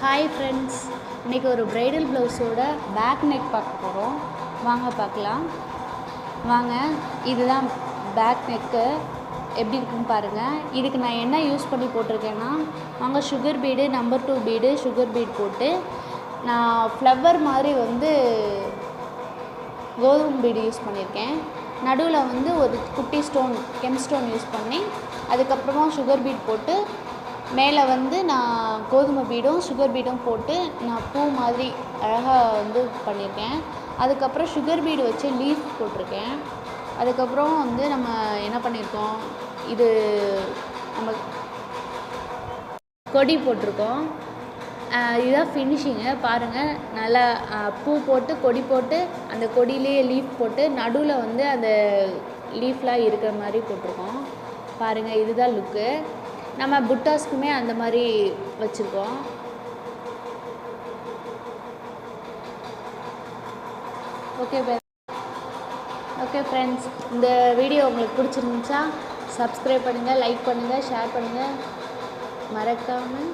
Hi friends, இன்றைக்கி ஒரு bridal ப்ளவுஸோட பேக் நெக் பார்க்க போகிறோம். வாங்க பார்க்கலாம். வாங்க, இதுதான் பேக் நெக்கு. எப்படி இருக்குன்னு பாருங்கள். இதுக்கு நான் என்ன யூஸ் பண்ணி போட்டிருக்கேன்னா, வாங்க sugar beet number 2 beet sugar beet போட்டு நான் ஃப்ளவர் மாதிரி கோதுமை பீடு யூஸ் பண்ணியிருக்கேன். நடுவில் ஒரு குட்டி ஸ்டோன் கெம் ஸ்டோன் யூஸ் பண்ணி அதுக்கப்புறமா சுகர் பீட் போட்டு மேலே நான் கோதுமை பீடும் சுகர் பீடும் போட்டு நான் பூ மாதிரி அழகாக பண்ணியிருக்கேன். அதுக்கப்புறம் சுகர் பீடு வச்சு லீஃப் போட்டிருக்கேன். அதுக்கப்புறம் நம்ம என்ன பண்ணியிருக்கோம், இது நம்ம கொடி போட்டிருக்கோம். இதுதான் ஃபினிஷிங்கு. பாருங்கள், நல்லா பூ போட்டு கொடி போட்டு அந்த கொடியிலேயே லீஃப் போட்டு நடுவில் அந்த லீஃப்லாம் இருக்கிற மாதிரி போட்டிருக்கோம். பாருங்கள், இதுதான் லுக்கு. நம்ம புட்டாஸ்க்குமே அந்த மாதிரி வச்சுருக்கோம். ஓகே ஃப்ரெண்ட்ஸ், இந்த வீடியோ உங்களுக்கு பிடிச்சிருந்துச்சா சப்ஸ்கிரைப் பண்ணுங்கள், லைக் பண்ணுங்கள், ஷேர் பண்ணுங்கள், மறக்காமல்